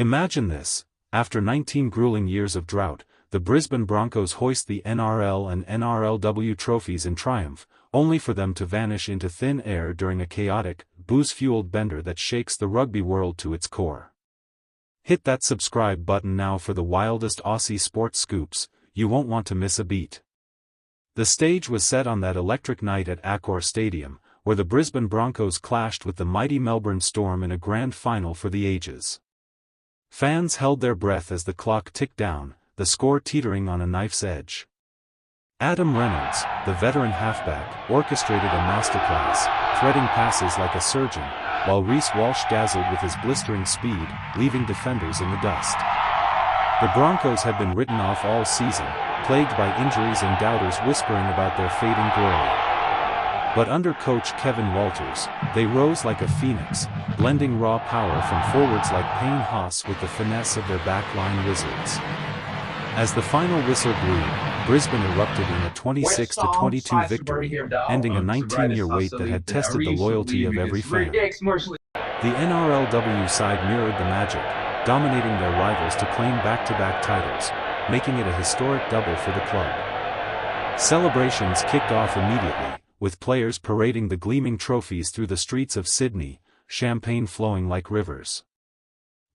Imagine this, after 19 grueling years of drought, the Brisbane Broncos hoist the NRL and NRLW trophies in triumph, only for them to vanish into thin air during a chaotic, booze-fueled bender that shakes the rugby world to its core. Hit that subscribe button now for the wildest Aussie sports scoops, you won't want to miss a beat. The stage was set on that electric night at Accor Stadium, where the Brisbane Broncos clashed with the mighty Melbourne Storm in a grand final for the ages. Fans held their breath as the clock ticked down, the score teetering on a knife's edge. Adam Reynolds, the veteran halfback, orchestrated a masterclass, threading passes like a surgeon, while Reece Walsh dazzled with his blistering speed, leaving defenders in the dust. The Broncos had been written off all season, plagued by injuries and doubters whispering about their fading glory. But under coach Kevin Walters, they rose like a phoenix, blending raw power from forwards like Payne Haas with the finesse of their backline wizards. As the final whistle blew, Brisbane erupted in a 26-22 victory, ending a 19-year wait that had tested the loyalty of every fan. The NRLW side mirrored the magic, dominating their rivals to claim back-to-back titles, making it a historic double for the club. Celebrations kicked off immediately, with players parading the gleaming trophies through the streets of Sydney, champagne flowing like rivers.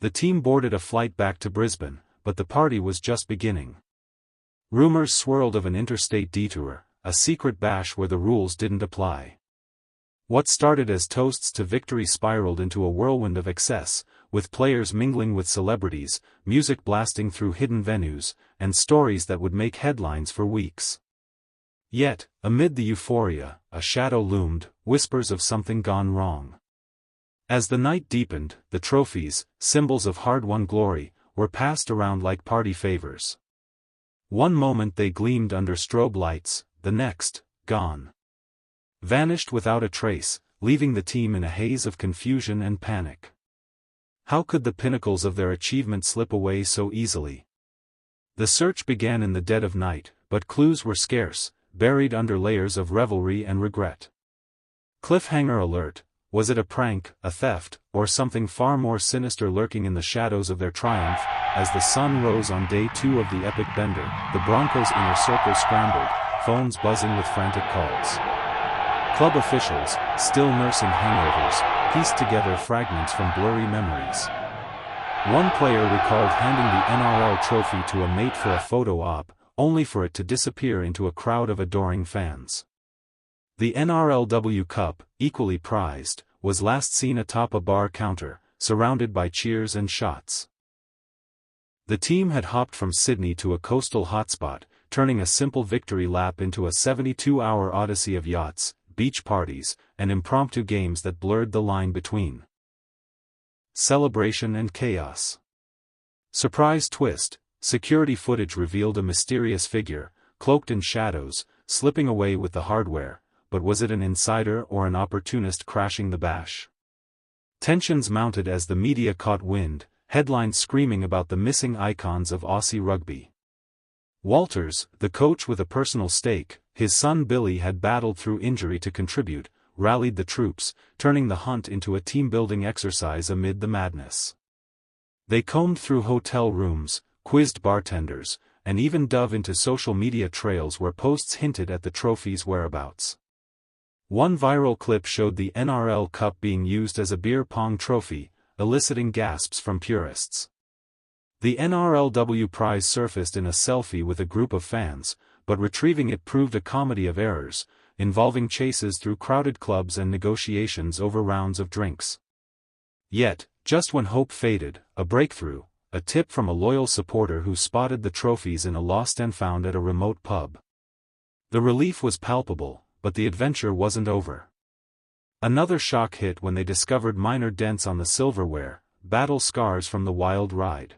The team boarded a flight back to Brisbane, but the party was just beginning. Rumors swirled of an interstate detour, a secret bash where the rules didn't apply. What started as toasts to victory spiraled into a whirlwind of excess, with players mingling with celebrities, music blasting through hidden venues, and stories that would make headlines for weeks. Yet, amid the euphoria, a shadow loomed, whispers of something gone wrong. As the night deepened, the trophies, symbols of hard-won glory, were passed around like party favors. One moment they gleamed under strobe lights, the next, gone. Vanished without a trace, leaving the team in a haze of confusion and panic. How could the pinnacles of their achievement slip away so easily? The search began in the dead of night, but clues were scarce, buried under layers of revelry and regret. Cliffhanger alert. Was it a prank, a theft, or something far more sinister lurking in the shadows of their triumph? As the sun rose on day 2 of the epic bender, the Broncos' inner circle scrambled, phones buzzing with frantic calls. Club officials, still nursing hangovers, pieced together fragments from blurry memories. One player recalled handing the NRL trophy to a mate for a photo op, only for it to disappear into a crowd of adoring fans. The NRLW Cup, equally prized, was last seen atop a bar counter, surrounded by cheers and shots. The team had hopped from Sydney to a coastal hotspot, turning a simple victory lap into a 72-hour odyssey of yachts, beach parties, and impromptu games that blurred the line between celebration and chaos. Surprise twist, security footage revealed a mysterious figure, cloaked in shadows, slipping away with the hardware. But was it an insider or an opportunist crashing the bash? Tensions mounted as the media caught wind, headlines screaming about the missing icons of Aussie rugby. Walters, the coach with a personal stake, his son Billy had battled through injury to contribute, rallied the troops, turning the hunt into a team-building exercise amid the madness. They combed through hotel rooms, quizzed bartenders, and even dove into social media trails where posts hinted at the trophy's whereabouts. One viral clip showed the NRL Cup being used as a beer pong trophy, eliciting gasps from purists. The NRLW prize surfaced in a selfie with a group of fans, but retrieving it proved a comedy of errors, involving chases through crowded clubs and negotiations over rounds of drinks. Yet, just when hope faded, a breakthrough, a tip from a loyal supporter who spotted the trophies in a lost and found at a remote pub. The relief was palpable, but the adventure wasn't over. Another shock hit when they discovered minor dents on the silverware, battle scars from the wild ride.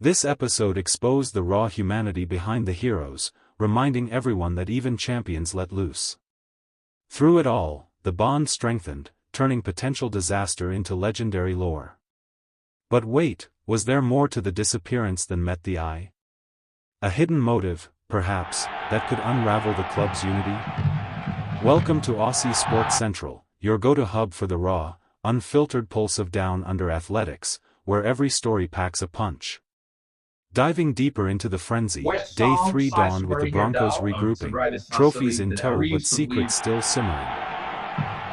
This episode exposed the raw humanity behind the heroes, reminding everyone that even champions let loose. Through it all, the bond strengthened, turning potential disaster into legendary lore. But wait, was there more to the disappearance than met the eye? A hidden motive, perhaps, that could unravel the club's unity? Welcome to Aussie Sports Central, your go-to hub for the raw, unfiltered pulse of down-under athletics, where every story packs a punch. Diving deeper into the frenzy, Day 3 dawned with the Broncos regrouping, trophies in tow but secrets still simmering.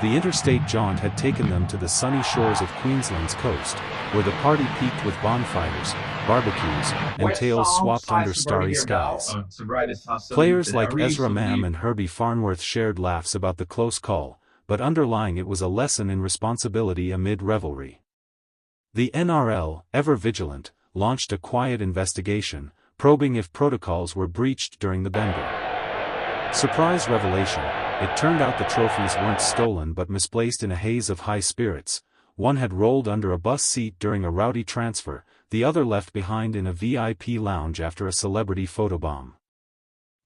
The interstate jaunt had taken them to the sunny shores of Queensland's coast, where the party peaked with bonfires, barbecues, and tails swapped under starry skies. Players like Ezra Mam and Herbie Farnworth shared laughs about the close call, but underlying it was a lesson in responsibility amid revelry. The NRL, ever vigilant, launched a quiet investigation, probing if protocols were breached during the bender. Surprise revelation, it turned out the trophies weren't stolen but misplaced in a haze of high spirits. One had rolled under a bus seat during a rowdy transfer, the other left behind in a VIP lounge after a celebrity photobomb.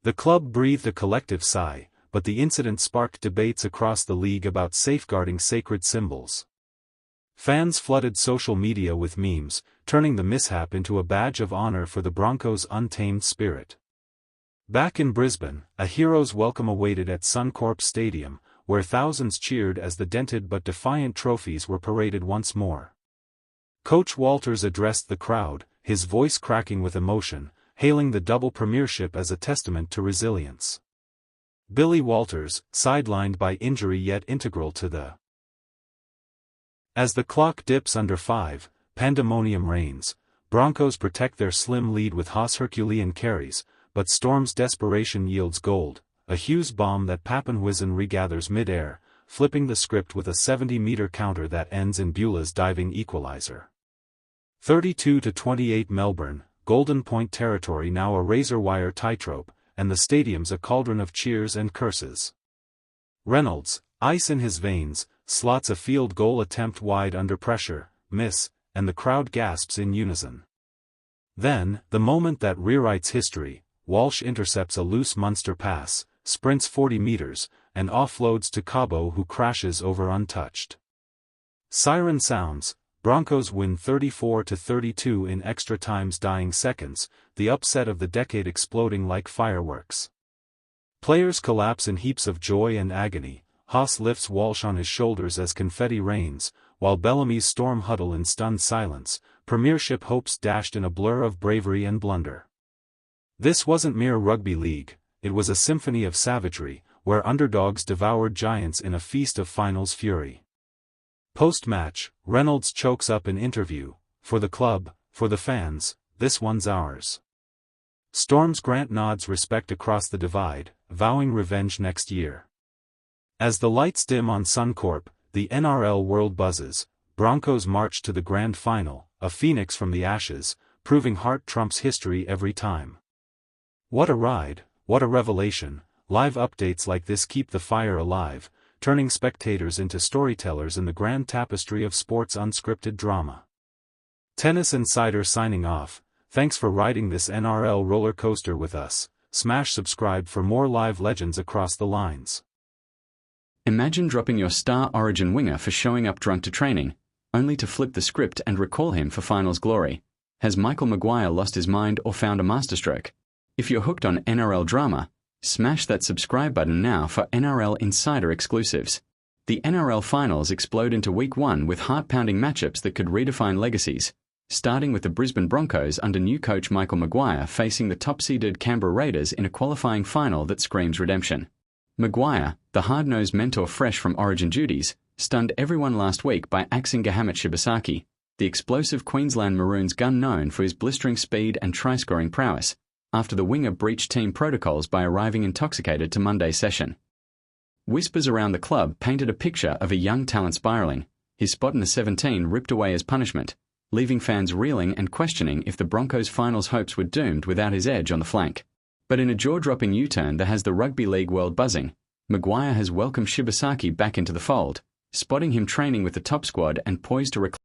The club breathed a collective sigh, but the incident sparked debates across the league about safeguarding sacred symbols. Fans flooded social media with memes, turning the mishap into a badge of honor for the Broncos' untamed spirit. Back in Brisbane, a hero's welcome awaited at Suncorp Stadium, where thousands cheered as the dented but defiant trophies were paraded once more. Coach Walters addressed the crowd, his voice cracking with emotion, hailing the double premiership as a testament to resilience. Billy Walters, sidelined by injury yet integral to the. As the clock dips under 5, pandemonium reigns. Broncos protect their slim lead with Haas Herculean carries, but Storm's desperation yields gold, a Hughes bomb that Papenhuisen regathers mid-air, flipping the script with a 70-meter counter that ends in Beulah's diving equalizer. 32-28 Melbourne, Golden Point territory now a razor-wire tightrope, and the stadium's a cauldron of cheers and curses. Reynolds, ice in his veins, slots a field goal attempt wide under pressure, miss, and the crowd gasps in unison. Then, the moment that rewrites history, Walsh intercepts a loose Munster pass, sprints 40 meters, and offloads to Cabo, who crashes over untouched. Siren sounds, Broncos win 34-32 in extra time's dying seconds, the upset of the decade exploding like fireworks. Players collapse in heaps of joy and agony. Haas lifts Walsh on his shoulders as confetti rains, while Bellamy's Storm huddle in stunned silence, premiership hopes dashed in a blur of bravery and blunder. This wasn't mere rugby league, it was a symphony of savagery, where underdogs devoured giants in a feast of finals fury. Post-match, Reynolds chokes up an interview, "For the club, for the fans, this one's ours." Storm's Grant nods respect across the divide, vowing revenge next year. As the lights dim on Suncorp, the NRL world buzzes. Broncos march to the grand final, a phoenix from the ashes, proving heart trumps history every time. What a ride, what a revelation. Live updates like this keep the fire alive, turning spectators into storytellers in the grand tapestry of sports' unscripted drama. Tennis Insider signing off. Thanks for riding this NRL roller coaster with us. Smash subscribe for more live legends across the lines. Imagine dropping your star Origin winger for showing up drunk to training, only to flip the script and recall him for finals glory. Has Michael Maguire lost his mind or found a masterstroke? If you're hooked on NRL drama, smash that subscribe button now for NRL Insider exclusives. The NRL Finals explode into Week 1 with heart-pounding matchups that could redefine legacies, starting with the Brisbane Broncos under new coach Michael Maguire facing the top-seeded Canberra Raiders in a qualifying final that screams redemption. Maguire, the hard-nosed mentor fresh from Origin duties, stunned everyone last week by axing Gahamat Shibasaki, the explosive Queensland Maroons gun known for his blistering speed and try-scoring prowess, after the winger breached team protocols by arriving intoxicated to Monday's session. Whispers around the club painted a picture of a young talent spiralling, his spot in the 17 ripped away as punishment, leaving fans reeling and questioning if the Broncos' finals hopes were doomed without his edge on the flank. But in a jaw-dropping U-turn that has the rugby league world buzzing, Maguire has welcomed Shibasaki back into the fold, spotting him training with the top squad and poised to reclaim